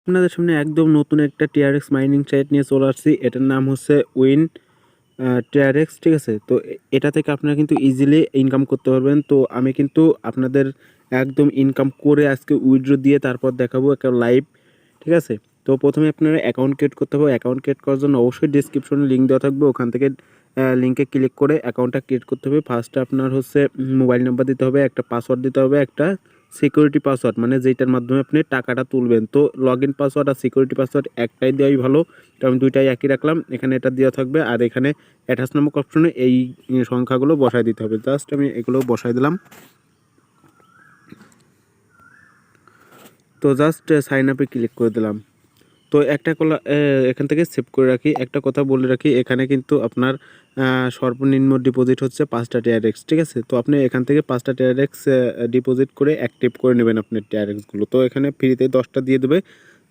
আপনাদের সামনে একদম নতুন একটা TRX মাইনিং সাইট নিয়ে চলে আসছি। এটার নাম হচ্ছে TRX, ঠিক আছে? তো এটা থেকে আপনারা কিন্তু ইজিলি ইনকাম করতে পারবেন। তো আমি কিন্তু আপনাদের একদম ইনকাম করে আজকে উইথড্র দিয়ে তারপর দেখাবো একটা লাইভ, ঠিক আছে? তো প্রথমে আপনারা অ্যাকাউন্ট ক্রিয়েট করতে হবে। অ্যাকাউন্ট ক্রিয়েট করার জন্য অবশ্যই ডেসক্রিপশনে লিঙ্ক দেওয়া থাকবে, ওখান থেকে লিঙ্কে ক্লিক করে অ্যাকাউন্টটা ক্রিয়েট করতে হবে। ফার্স্টে আপনার হচ্ছে মোবাইল নাম্বার দিতে হবে, একটা পাসওয়ার্ড দিতে হবে, একটা সিকিউরিটি পাসওয়ার্ড মানে যেটার মাধ্যমে আপনি টাকাটা তুলবেন। তো লগ ইন পাসওয়ার্ড আর সিকিউরিটি পাসওয়ার্ড একটাই দেওয়াই ভালো, তো আমি দুইটাই একই রাখলাম। এখানে এটা দেওয়া থাকবে আর এখানে অ্যাটাচ নামক অপশনে এই সংখ্যাগুলো বসায় দিতে হবে। জাস্ট আমি এগুলো বসায় দিলাম। তো জাস্ট সাইন আপে ক্লিক করে দিলাম। তো একটা এখান থেকে সেভ করে রাখি। একটা কথা বলে রাখি, এখানে কিন্তু আপনার সর্বনিম্ন ডিপোজিট হচ্ছে 5টা TRX, ঠিক আছে? তো আপনি এখান থেকে 5টা TRX ডিপোজিট করে অ্যাক্টিভ করে নেবেন আপনার TRXগুলো। তো এখানে ফ্রিতে 10টা দিয়ে দেবে।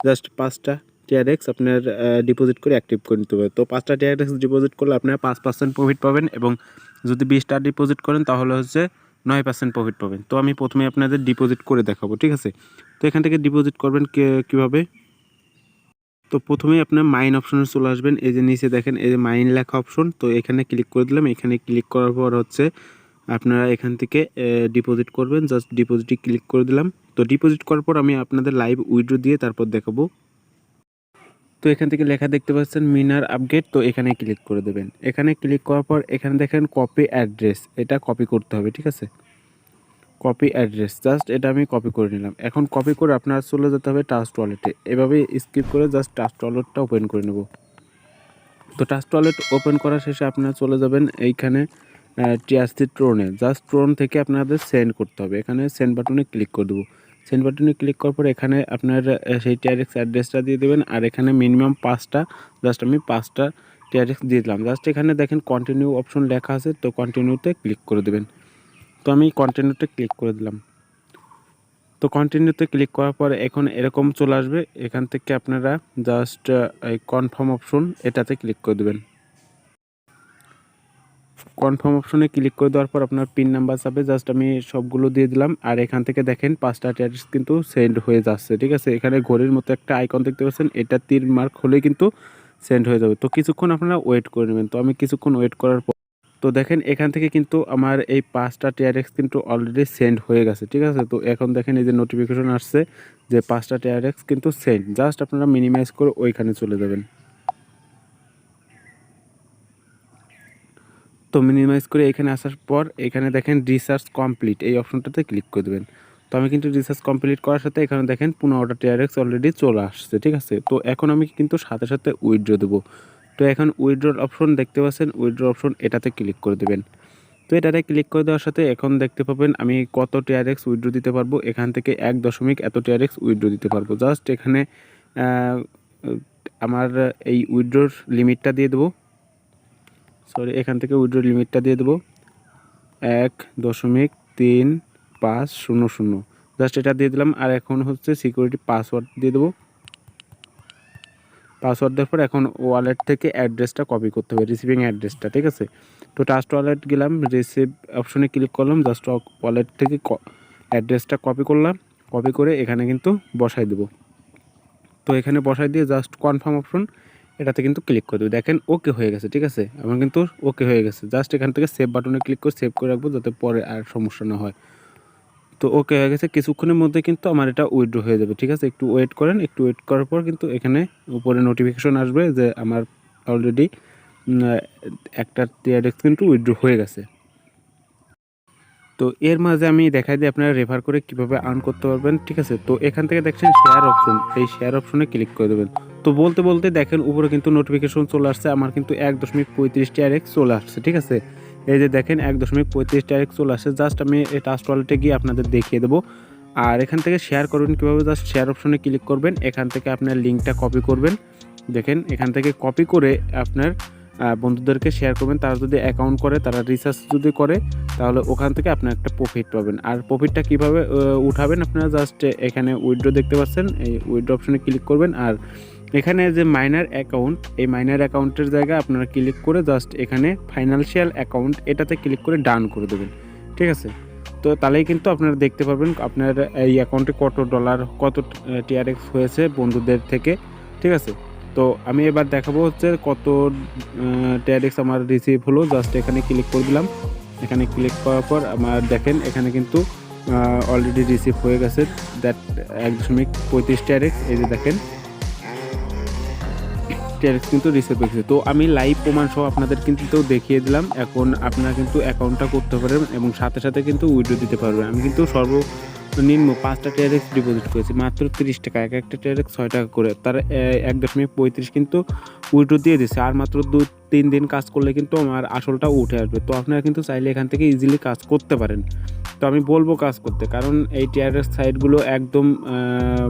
জাস্ট 5টা TRX আপনার ডিপোজিট করে অ্যাক্টিভ করে নিতে হবে। তো 5টা TRX ডিপোজিট করলে আপনারা 5% প্রফিট পাবেন, এবং যদি 20টা ডিপোজিট করেন তাহলে হচ্ছে 9% প্রফিট পাবেন। তো আমি প্রথমে আপনাদের ডিপোজিট করে দেখাবো, ঠিক আছে? তো এখান থেকে ডিপোজিট করবেন কীভাবে? তো প্রথমেই আপনার মাইন অপশনে চলে আসবেন। এই যে নিচে দেখেন এই যে মাইন লেখা অপশন, তো এখানে ক্লিক করে দিলাম। এখানে ক্লিক করার পর হচ্ছে আপনারা এখান থেকে ডিপোজিট করবেন। জাস্ট ডিপোজিটে ক্লিক করে দিলাম। তো ডিপোজিট করার পর আমি আপনাদের লাইভ উইথড্র দিয়ে তারপর দেখাবো। তো এখান থেকে লেখা দেখতে পাচ্ছেন মিনার আপডেট, তো এখানে ক্লিক করে দেবেন। এখানে ক্লিক করার পর এখানে দেখেন কপি অ্যাড্রেস, এটা কপি করতে হবে, ঠিক আছে? কপি অ্যাড্রেস, জাস্ট এটা আমি কপি করে নিলাম। এখন কপি করে আপনার চলে যেতে হবে ট্রাস্ট ওয়ালেটে। এভাবে স্কিপ করে জাস্ট ট্রাস্ট ওয়ালেটটা ওপেন করে নেব। তো ট্রাস্ট ওয়ালেট ওপেন করা শেষে আপনারা চলে যাবেন এইখানে TRC ট্রোনে। জাস্ট ট্রোন থেকে আপনাদের সেন্ড করতে হবে। এখানে সেন্ড বাটনে ক্লিক করে দেবো। সেন্ড বাটনে ক্লিক করার পর এখানে আপনার সেই TRX অ্যাড্রেসটা দিয়ে দেবেন, আর এখানে মিনিমাম 5টা, জাস্ট আমি 5টা TRX দিয়ে দিলাম। জাস্ট এখানে দেখেন কন্টিনিউ অপশন লেখা আছে, তো কন্টিনিউতে ক্লিক করে দেবেন। তো আমি কন্টিনিউতে ক্লিক করে দিলাম। তো কন্টিনিউতে ক্লিক করার পর এখন এরকম চলে আসবে। এখান থেকে আপনারা জাস্ট এই কনফার্ম অপশন এটাতে ক্লিক করে দেবেন। কনফার্ম অপশনে ক্লিক করে দেওয়ার পর আপনার পিন নাম্বার চাবে, জাস্ট আমি সবগুলো দিয়ে দিলাম। আর এখান থেকে দেখেন 5টা TRX কিন্তু সেন্ড হয়ে যাচ্ছে, ঠিক আছে? এখানে ঘড়ির মতো একটা আইকন দেখতে পাচ্ছেন, এটা তীর মার্ক হলেই কিন্তু সেন্ড হয়ে যাবে। তো কিছুক্ষণ আপনারা ওয়েট করে নেবেন। তো আমি কিছুক্ষণ ওয়েট করার পর তো দেখেন এখান থেকে কিন্তু আমার এই 5টা TRX কিন্তু অলরেডি সেন্ড হয়ে গেছে, ঠিক আছে? তো এখন দেখেন এই যে নোটিফিকেশন আসছে যে 5টা TRX কিন্তু সেন্ড। জাস্ট আপনারা মিনিমাইজ করে ওইখানে চলে যাবেন। তো মিনিমাইজ করে এখানে আসার পর এখানে দেখেন রিসার্চ কমপ্লিট, এই অপশনটাতে ক্লিক করে দেবেন। তো আমি কিন্তু রিসার্চ কমপ্লিট করার সাথে এখানে দেখেন 15টা TRX অলরেডি চলে আসছে, ঠিক আছে? তো এখন আমি কিন্তু সাথে সাথে উইথড্র দেবো। তো এখন উইথড্রর অপশন দেখতে পাচ্ছেন, উইথড্র অপশন এটাতে ক্লিক করে দেবেন। তো এটাতে ক্লিক করে দেওয়ার সাথে এখন দেখতে পাবেন আমি কত TRX উইথড্র দিতে পারবো। এখান থেকে 1 এত TRX উইথড্র দিতে পারবো। জাস্ট এখানে আমার এই উইথড্রর লিমিটটা দিয়ে দেবো। এখান থেকে উইথড্র লিমিটটা দিয়ে দেবো 1.3500। জাস্ট এটা দিয়ে দিলাম। আর এখন হচ্ছে সিকিউরিটি পাসওয়ার্ড দিয়ে দেবো। পাসওয়ার্ড দেওয়ার পর এখন ওয়ালেট থেকে অ্যাড্রেসটা কপি করতে হবে, রিসিভিং অ্যাড্রেসটা, ঠিক আছে? তো ট্রাস্ট ওয়ালেট গেলাম, রিসিভ অপশনে ক্লিক করলাম, জাস্ট ওয়ালেট থেকে অ্যাড্রেসটা কপি করলাম। কপি করে এখানে কিন্তু বসাই দেবো। তো এখানে বসাই দিয়ে জাস্ট কনফার্ম অপশন এটাতে কিন্তু ক্লিক করে দেবো। দেখেন ওকে হয়ে গেছে, ঠিক আছে? আমার কিন্তু ওকে হয়ে গেছে। জাস্ট এখান থেকে সেভ বাটনে ক্লিক করে সেভ করে রাখবো, যাতে পরে আর সমস্যা না হয়। তো ওকে হয়ে গেছে। কিছুক্ষণের মধ্যে কিন্তু আমার এটা উইথড্র হয়ে যাবে, ঠিক আছে? একটু ওয়েট করেন। একটু ওয়েট করার পর কিন্তু এখানে উপরে নোটিফিকেশন আসবে যে আমার অলরেডি একটা TRX কিন্তু উইথড্র হয়ে গেছে। তো এর মাঝে আমি দেখাই দিই আপনারা রেফার করে কিভাবে আর্ন করতে পারবেন, ঠিক আছে? তো এখান থেকে দেখছেন শেয়ার অপশন, এই শেয়ার অপশনে ক্লিক করে দেবেন। তো বলতে বলতে দেখেন উপরে কিন্তু নোটিফিকেশন চলে আসছে, আমার কিন্তু 1.35 TRX চলে আসছে, ঠিক আছে? এই যে দেখেন 1.35 TRX চলে আসছে। জাস্ট আমি এই ট্রাস্ট ওয়ালেটে গিয়ে আপনাদের দেখিয়ে দেবো। আর এখান থেকে শেয়ার করবেন কীভাবে, জাস্ট শেয়ার অপশনে ক্লিক করবেন। এখান থেকে আপনার লিঙ্কটা কপি করবেন। দেখেন এখান থেকে কপি করে আপনার বন্ধুদেরকে শেয়ার করবেন। তারা যদি অ্যাকাউন্ট করে, তারা রিসার্চ যদি করে, তাহলে ওখান থেকে আপনার একটা প্রফিট পাবেন। আর প্রফিটটা কীভাবে উঠাবেন, আপনারা জাস্ট এখানে উইথড্র দেখতে পাচ্ছেন, এই উইথড্র অপশনে ক্লিক করবেন। আর এখানে যে মাইনার অ্যাকাউন্ট, এই মাইনার অ্যাকাউন্টের জায়গায় আপনারা ক্লিক করে জাস্ট এখানে ফাইন্যান্সিয়াল অ্যাকাউন্ট এটাতে ক্লিক করে ডান করে দেবেন, ঠিক আছে? তো তো তাহলেই কিন্তু আপনারা দেখতে পারবেন আপনার এই অ্যাকাউন্টে কত ডলার কত TRX হয়েছে বন্ধুদের থেকে, ঠিক আছে। তো আমি এবার দেখাবো হচ্ছে কত TRX আমার রিসিভ হলো। জাস্ট এখানে ক্লিক করে দিলাম। এখানে ক্লিক করার পর আমার দেখেন এখানে কিন্তু অলরেডি রিসিভ হয়ে গেছে দ্যাট 1.35 TRX। এই যে দেখেন TRX কিন্তু রিসিভ হয়ে গেছে। তো আমি লাইভ প্রমাণ সহ আপনাদের কিন্তু দেখিয়ে দিলাম। এখন আপনারা কিন্তু অ্যাকাউন্টটা করতে পারবেন এবং সাথে সাথে কিন্তু উইথড্র দিতে পারবেন। আমি কিন্তু সর্বনিম্ন 5টা TRX ডিপোজিট করেছি মাত্র 30 টাকা, এক একটা TRX 6 টাকা করে, তার 1.35 কিন্তু উইথড্র দিয়ে দিচ্ছে। আর মাত্র 2-3 দিন কাজ করলে কিন্তু আমার আসলটা উঠে আসবে। তো আপনারা কিন্তু চাইলে এখান থেকে ইজিলি কাজ করতে পারেন। তো আমি বলবো কাজ করতে, কারণ এই TRX সাইটগুলো একদম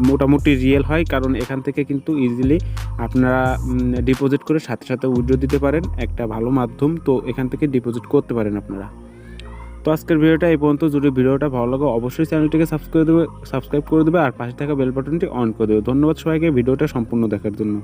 মোটামুটি রিয়েল হয়, কারণ এখান থেকে কিন্তু ইজিলি আপনারা ডিপোজিট করে সাথে সাথে উইথড্র দিতে পারেন। একটা ভালো মাধ্যম, তো এখান থেকে ডিপোজিট করতে পারেন আপনারা। তো আজকের ভিডিওটা এই পর্যন্ত। যদি ভিডিওটা ভালো লাগে অবশ্যই চ্যানেলটিকে সাবস্ক্রাইব করে দেবে আর পাশে থাকা বেল বাটনটি অন করে দেবে। ধন্যবাদ সবাইকে ভিডিওটা সম্পূর্ণ দেখার জন্য।